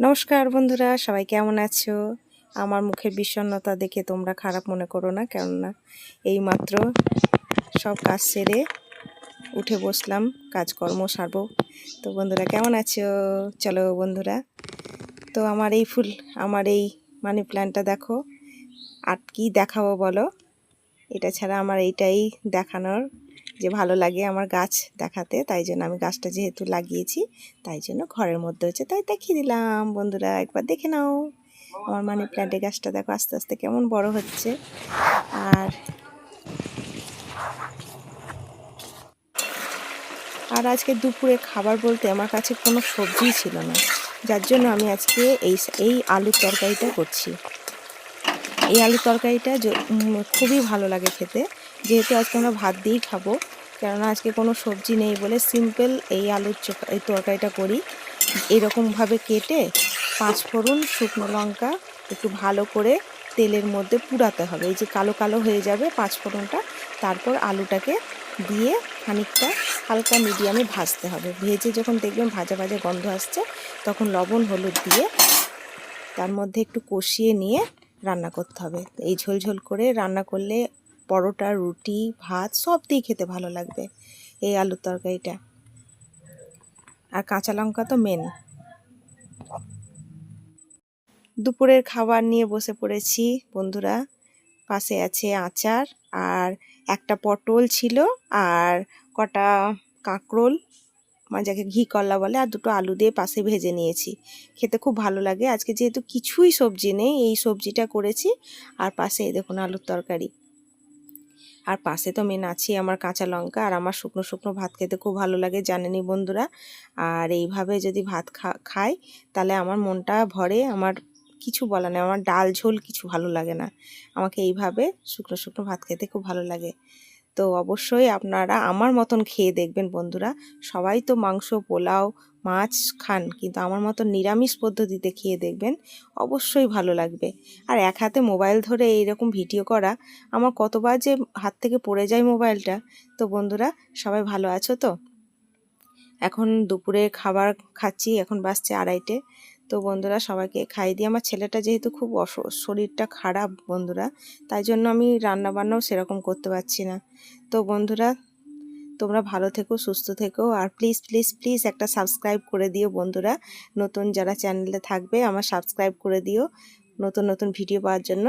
নমস্কার বন্ধুরা, সবাই কেমন আছো? আমার মুখের বিষণ্ণতা দেখে তোমরা খারাপ মনে করো না, কেননা এইমাত্র সব কাজ সেরে উঠে বসলাম, কাজকর্ম সারবো। তো বন্ধুরা কেমন আছো? চলো বন্ধুরা, তো আমার এই মানি প্ল্যান্টটা দেখো। আর কি দেখাবো বলো? এটা ছাড়া আমার এইটাই দেখানোর যে ভালো লাগে আমার গাছ দেখাতে, তাই জন্য আমি গাছটা যেহেতু লাগিয়েছি তাই জন্য ঘরের মধ্যে হচ্ছে তাই দেখিয়ে দিলাম। বন্ধুরা একবার দেখে নাও আমার মানি প্ল্যান্টের গাছটা, দেখো আস্তে আস্তে কেমন বড় হচ্ছে। আর আর আজকে দুপুরে খাবার বলতে আমার কাছে কোনো সবজিই ছিল না, যার জন্য আমি আজকে এই আলুর তরকারিটা করছি। এই আলুর তরকারিটা খুবই ভালো লাগে খেতে, যেহেতু আজকে আমরা ভাত দিয়েই খাবো, কেননা আজকে কোনো সবজি নেই বলে সিম্পল এই তরকারিটা করি। এরকমভাবে কেটে 5 ফোড়ন, শুকনো লঙ্কা একটু ভালো করে তেলের মধ্যে পুড়াতে হবে, এই যে কালো কালো হয়ে যাবে 5 ফোড়নটা। তারপর আলুটাকে দিয়ে খানিকটা হালকা মিডিয়ামে ভাজতে হবে। ভেজে যখন দেখবেন ভাজা ভাজা গন্ধ আসছে, তখন লবণ হলুদ দিয়ে তার মধ্যে একটু কষিয়ে নিয়ে রান্না করতে হবে। এই ঝোল করে রান্না করলে পরোটা, রুটি, ভাত সব দিয়ে খেতে ভালো লাগবে এই আলুর তরকারিটা। আর কাঁচা লঙ্কা তো মেন। দুপুরের খাবার নিয়ে বসে পড়েছি বন্ধুরা। পাশে আছে আচার, আর একটা পটল ছিল, আর কটা কাঁকরোল, মানে যাকে ঘি করলা বলে, আর দুটো আলু দিয়ে পাশে ভেজে নিয়েছি। খেতে খুব ভালো লাগে। আজকে যেহেতু কিছুই সবজি নেই, এই সবজিটা করেছি। আর পাশে এই দেখুন আলুর তরকারি। আর পাশে তো মেন আছে আমার কাঁচা লঙ্কা। আর আমার শুকনো শুকনো ভাত খেতে খুব ভালো লাগে, জানেনই বন্ধুরা। আর এইভাবে যদি ভাত খাই তাহলে আমার মনটা ভরে। আমার কিছু বলা নেই, আমার ডাল ঝোল কিছু ভালো লাগে না, আমাকে এইভাবে শুকনো শুকনো ভাত খেতে খুব ভালো লাগে। তো অবশ্যই আপনারা আমার মতন খেয়ে দেখবেন বন্ধুরা। সবাই তো মাংস, পোলাও, মাছ খান, কিন্তু আমার মতন নিরামিষ পদ্ধতিতে খেয়ে দেখবেন, অবশ্যই ভালো লাগবে। আর এক হাতে মোবাইল ধরে এইরকম ভিডিও করা, আমার কতবার যে হাত থেকে পড়ে যায় মোবাইলটা। তো বন্ধুরা সবাই ভালো আছো তো? এখন দুপুরে খাবার খাচ্ছি, এখন বাজছে 2:30। তো বন্ধুরা সবাইকে খাইয়ে দিই। আমার ছেলেটা যেহেতু খুব শরীরটা খারাপ বন্ধুরা, তাই জন্য আমি রান্না বান্নাও সেরকম করতে পারছি না। তো বন্ধুরা তোমরা ভালো থেকো, সুস্থ থেকো, আর প্লিজ প্লিজ প্লিজ একটা সাবস্ক্রাইব করে দিও বন্ধুরা। নতুন যারা চ্যানেলে থাকবে আমার সাবস্ক্রাইব করে দিও নতুন নতুন ভিডিও পাওয়ার জন্য।